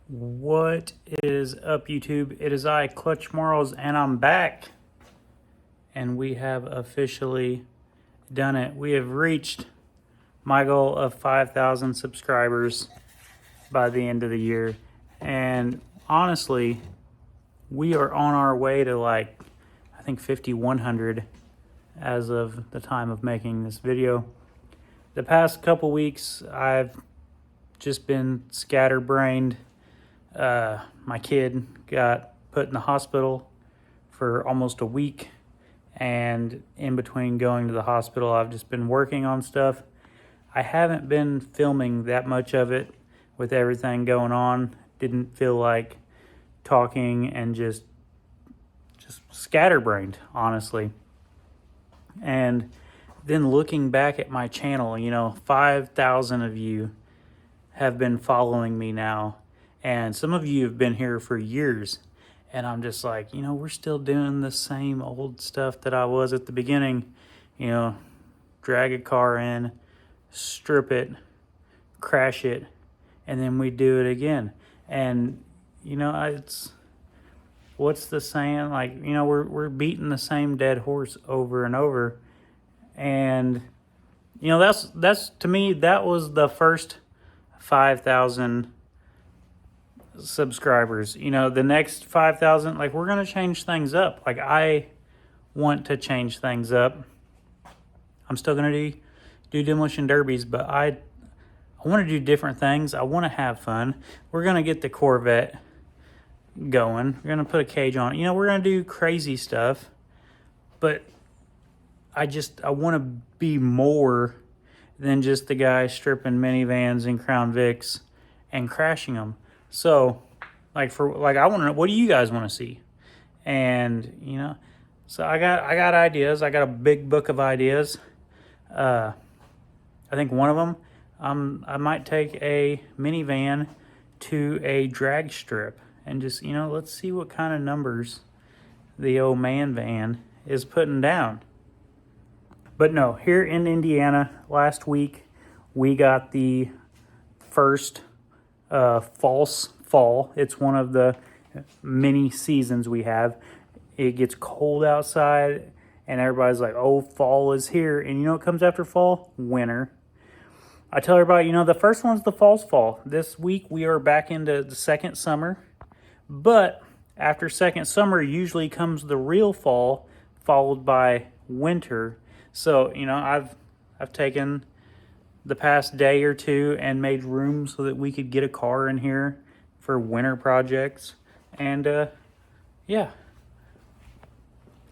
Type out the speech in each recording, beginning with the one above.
What is up, YouTube? It is I, Clutch Marles, and I'm back. And we have officially done it. We have reached my goal of 5,000 subscribers by the end of the year. And honestly, we are on our way to I think 5,100 as of the time of making this video. The past couple weeks, I've just been scatterbrained. My kid got put in the hospital for almost a week, and in between going to the hospital, I've just been working on stuff. I haven't been filming that much of it with everything going on. Didn't feel like talking, and just scatterbrained, honestly. And then looking back at my channel, 5,000 of you have been following me now. And some of you have been here for years. And I'm just like, we're still doing the same old stuff that I was at the beginning. Drag a car in, strip it, crash it, and then we do it again. And, it's, what's the saying? We're beating the same dead horse over and over. And, that's to me, that was the first 5,000 subscribers. The next 5,000, we're going to change things up. I want to change things up. I'm still going to do demolition derbies, but I want to do different things. I want to have fun. We're going to get the Corvette going. We're going to put a cage on it. We're going to do crazy stuff, but I want to be more than just the guy stripping minivans and Crown Vics and crashing them. So, I want to know, what do you guys want to see? And, so I got ideas. I got a big book of ideas. I think one of them, I might take a minivan to a drag strip and just, let's see what kind of numbers the old man van is putting down. But no, here in Indiana, last week, we got the first false fall. It's one of the many seasons we have. It gets cold outside, and everybody's like, oh, fall is here. And what comes after fall? Winter. I tell everybody, the first one's the false fall. This week, we are back into the second summer. But after second summer, usually comes the real fall, followed by winter. So, I've taken the past day or two and made room so that we could get a car in here for winter projects. And, yeah.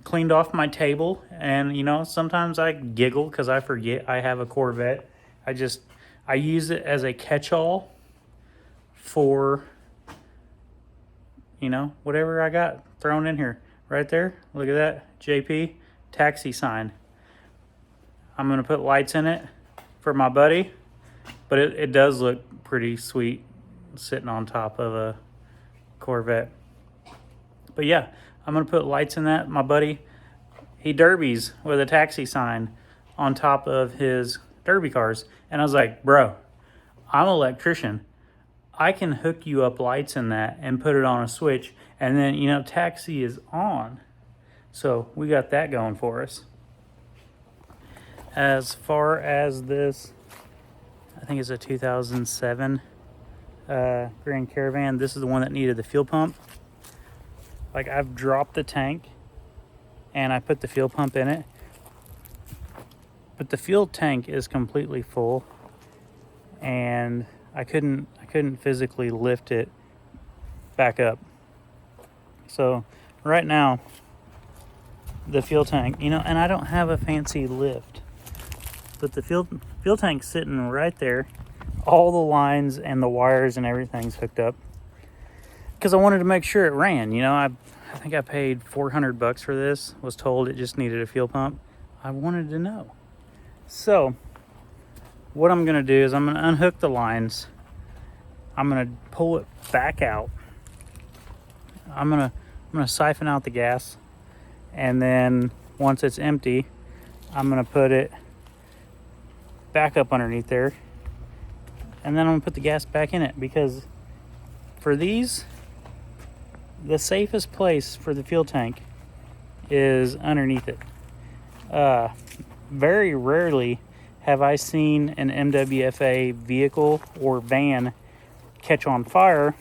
Cleaned off my table. And, sometimes I giggle because I forget I have a Corvette. I use it as a catch-all for, whatever I got thrown in here. Right there. Look at that. JP. Taxi sign. I'm going to put lights in it for my buddy, but it does look pretty sweet sitting on top of a Corvette. But yeah, I'm going to put lights in that. My buddy, he derbies with a taxi sign on top of his derby cars. And I was like, bro, I'm an electrician. I can hook you up lights in that and put it on a switch. And then, taxi is on. So we got that going for us. As far as this, I think it's a 2007 Grand Caravan. This is the one that needed the fuel pump. I've dropped the tank and I put the fuel pump in it, but the fuel tank is completely full, and I couldn't physically lift it back up. So right now, the fuel tank, and I don't have a fancy lift, but the fuel tank's sitting right there. All the lines and the wires and everything's hooked up because I wanted to make sure it ran. I think I paid $400 for this. Was told it just needed a fuel pump. I wanted to know. So what I'm going to do is I'm going to unhook the lines. I'm going to pull it back out. I'm going to siphon out the gas. And then once it's empty, I'm going to put it back up underneath there. And then I'm going to put the gas back in it because for these, the safest place for the fuel tank is underneath it. Very rarely have I seen an MWFA vehicle or van catch on fire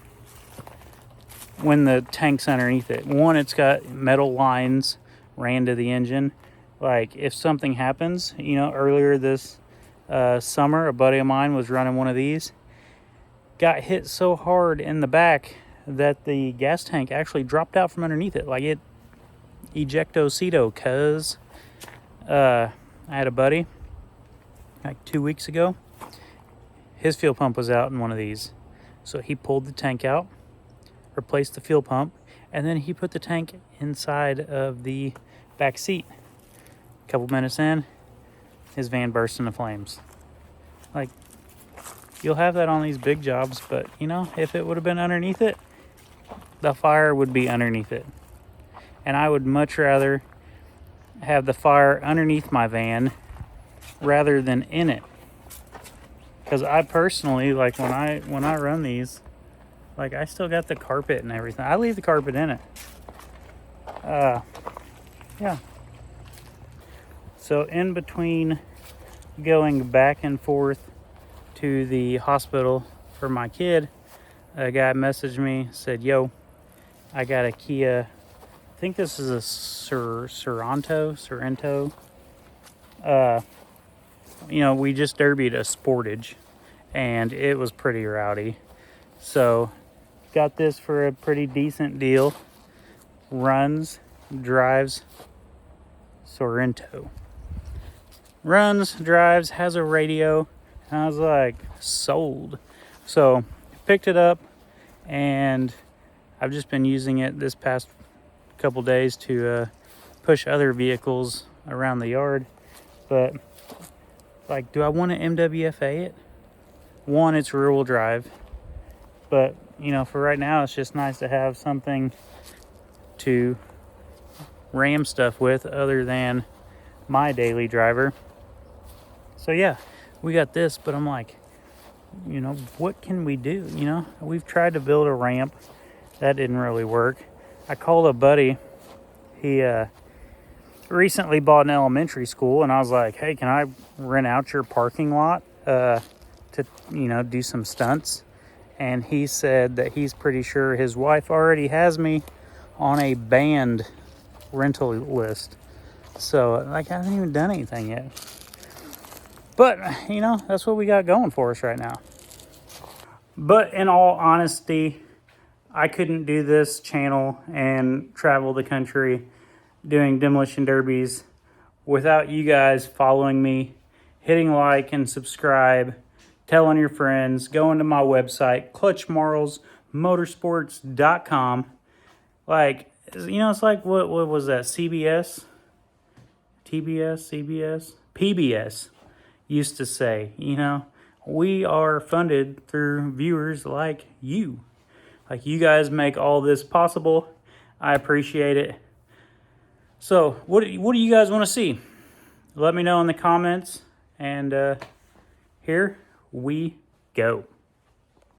when the tank's underneath it. One, it's got metal lines ran to the engine. Like, if something happens, you know, earlier this summer, a buddy of mine was running one of these, got hit so hard in the back that the gas tank actually dropped out from underneath it. Like, it ejecto-cedo, cuz I had a buddy like 2 weeks ago. His fuel pump was out in one of these. So he pulled the tank out, replaced the fuel pump, and then he put the tank inside of the back seat. A couple minutes in, his van burst into flames. Like, you'll have that on these big jobs, but you know, if it would have been underneath it, the fire would be underneath it. And I would much rather have the fire underneath my van rather than in it. Because I personally, like, when I run these, like, I still got the carpet and everything. I leave the carpet in it. Yeah. So in between going back and forth to the hospital for my kid, a guy messaged me, said, yo, I got a Kia, I think this is a Sorrento. You know, we just derbied a Sportage, and it was pretty rowdy. So, got this for a pretty decent deal. Runs, drives, Sorrento. Runs, drives, has a radio. And I was like, sold. So, picked it up, and I've just been using it this past couple days to push other vehicles around the yard. But, like, do I want to MWFA it? One, it's rear-wheel drive. But, you know, for right now, it's just nice to have something to ram stuff with other than my daily driver. So, yeah, we got this, but I'm like, you know, what can we do? You know, we've tried to build a ramp. That didn't really work. I called a buddy. He recently bought an elementary school, and I was like, hey, can I rent out your parking lot to, you know, do some stunts? And he said that he's pretty sure his wife already has me on a banned rental list. So, like, I haven't even done anything yet. But, you know, that's what we got going for us right now. But in all honesty, I couldn't do this channel and travel the country doing demolition derbies without you guys following me, hitting like and subscribe, telling your friends, going to my website, clutchmarlesmotorsports.com. Like, you know, it's like, what was that, CBS? TBS, CBS, PBS used to say, you know, we are funded through viewers like you. Like, you guys make all this possible. I appreciate it. So, what do you guys want to see? Let me know in the comments. And here we go.